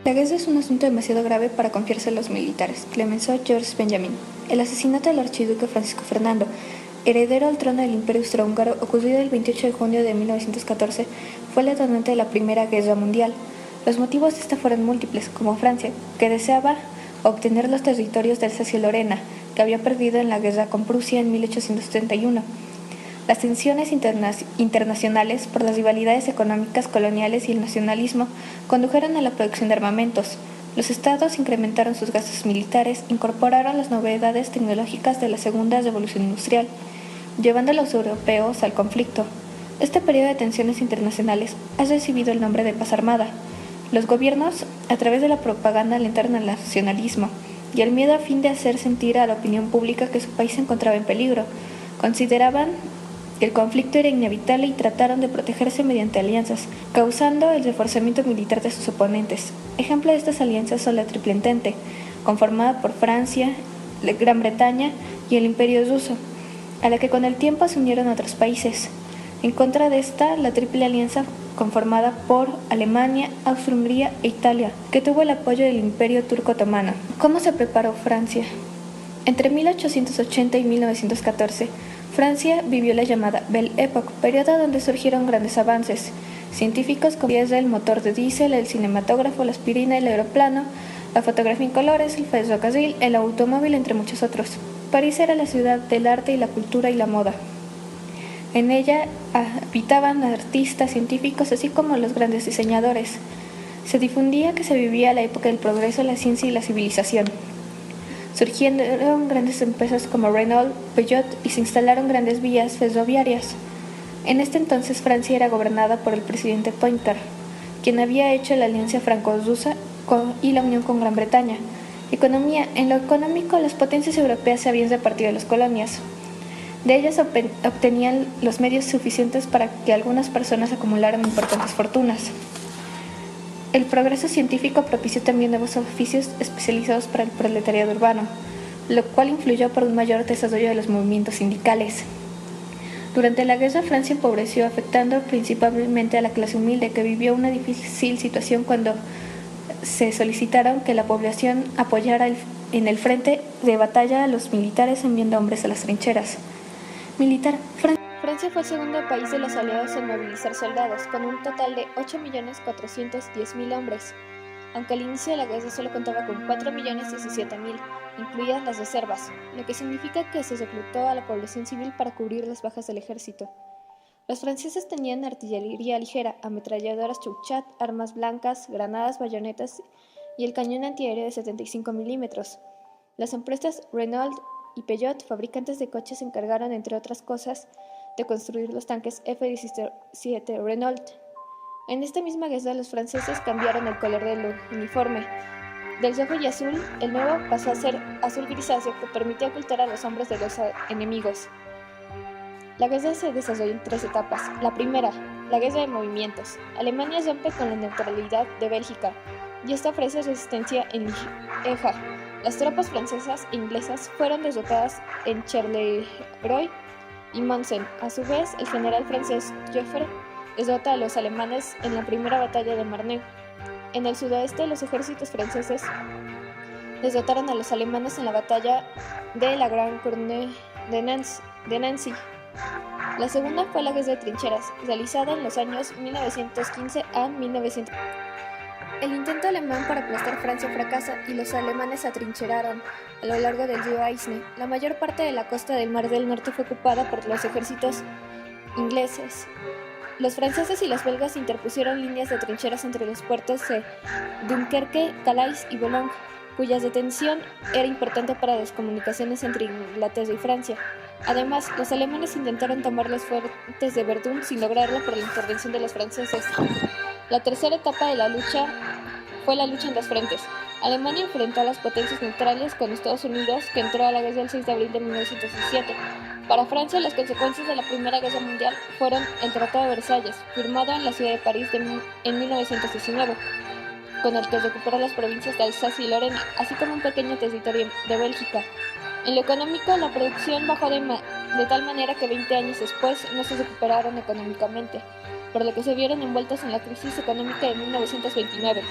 La guerra es un asunto demasiado grave para confiarse a los militares. Clemenceau Georges Benjamin. El asesinato del archiduque Francisco Fernando, heredero al trono del Imperio Austrohúngaro, ocurrido el 28 de junio de 1914, fue el detonante de la Primera Guerra Mundial. Los motivos de esta fueron múltiples, como Francia, que deseaba obtener los territorios de Alsacia y Lorena, que había perdido en la guerra con Prusia en 1831. Las tensiones internacionales por las rivalidades económicas coloniales y el nacionalismo condujeron a la producción de armamentos. Los estados incrementaron sus gastos militares, incorporaron las novedades tecnológicas de la Segunda Revolución Industrial, llevando a los europeos al conflicto. Este periodo de tensiones internacionales ha recibido el nombre de paz armada. Los gobiernos, a través de la propaganda, alentaron al nacionalismo y el miedo a fin de hacer sentir a la opinión pública que su país se encontraba en peligro. Consideraban que el conflicto era inevitable y trataron de protegerse mediante alianzas, causando el reforzamiento militar de sus oponentes. Ejemplo de estas alianzas son la Triple Entente, conformada por Francia, Gran Bretaña y el Imperio Ruso, a la que con el tiempo se unieron otros países. En contra de esta, la Triple Alianza, conformada por Alemania, Austria-Hungría e Italia, que tuvo el apoyo del Imperio Turco Otomano. ¿Cómo se preparó Francia? Entre 1880 y 1914, Francia vivió la llamada Belle Époque, periodo donde surgieron grandes avances científicos como el motor de diésel, el cinematógrafo, la aspirina, el aeroplano, la fotografía en colores, el ferrocarril, el automóvil, entre muchos otros. París era la ciudad del arte y la cultura y la moda. En ella habitaban artistas, científicos, así como los grandes diseñadores. Se difundía que se vivía la época del progreso, la ciencia y la civilización. Surgieron grandes empresas como Renault, Peugeot y se instalaron grandes vías ferroviarias. En este entonces Francia era gobernada por el presidente Poincaré, quien había hecho la alianza franco-rusa y la unión con Gran Bretaña. Economía. En lo económico, las potencias europeas se habían repartido las colonias. De ellas obtenían los medios suficientes para que algunas personas acumularan importantes fortunas. El progreso científico propició también nuevos oficios especializados para el proletariado urbano, lo cual influyó por un mayor desarrollo de los movimientos sindicales. Durante la guerra, Francia empobreció, afectando principalmente a la clase humilde, que vivió una difícil situación cuando se solicitaron que la población apoyara en el frente de batalla a los militares enviando hombres a las trincheras. Militar. Francia fue el segundo país de los aliados en movilizar soldados, con un total de 8.410.000 hombres, aunque al inicio de la guerra solo contaba con 4.017.000, incluidas las reservas, lo que significa que se reclutó a la población civil para cubrir las bajas del ejército. Los franceses tenían artillería ligera, ametralladoras Chouchat, armas blancas, granadas, bayonetas y el cañón antiaéreo de 75 milímetros. Las empresas Renault y Peugeot, fabricantes de coches, se encargaron, entre otras cosas, de construir los tanques F-17 Renault. En esta misma guerra, los franceses cambiaron el color del uniforme. Del rojo y azul, el nuevo pasó a ser azul grisáceo, que permitía ocultar a los hombres de los enemigos. La guerra se desarrolló en 3 etapas. La primera, la guerra de movimientos. Alemania rompe con la neutralidad de Bélgica y esta ofrece resistencia en Lieja. Las tropas francesas e inglesas fueron derrotadas en Charleroi y Monsen. A su vez, el general francés Joffre derrota a los alemanes en la primera batalla de Marne. En el sudoeste, los ejércitos franceses derrotaron a los alemanes en la batalla de la Gran Corne de Nancy. La segunda fue la guerra de trincheras, realizada en los años 1915 a 1900. El intento alemán para aplastar Francia fracasa y los alemanes se atrincheraron a lo largo del río Aisne. La mayor parte de la costa del Mar del Norte fue ocupada por los ejércitos ingleses. Los franceses y los belgas interpusieron líneas de trincheras entre los puertos de Dunkerque, Calais y Boulogne, cuya detención era importante para las comunicaciones entre Inglaterra y Francia. Además, los alemanes intentaron tomar los fuertes de Verdun sin lograrlo por la intervención de los franceses. La tercera etapa de la lucha fue la lucha en 2 frentes. Alemania enfrentó a las potencias neutrales con Estados Unidos, que entró a la guerra el 6 de abril de 1917. Para Francia, las consecuencias de la Primera Guerra Mundial fueron el Tratado de Versalles, firmado en la ciudad de París en 1919, con el que recuperó las provincias de Alsacia y Lorena, así como un pequeño territorio de Bélgica. En lo económico, la producción bajó de tal manera que 20 años después no se recuperaron económicamente, por lo que se vieron envueltos en la crisis económica de 1929.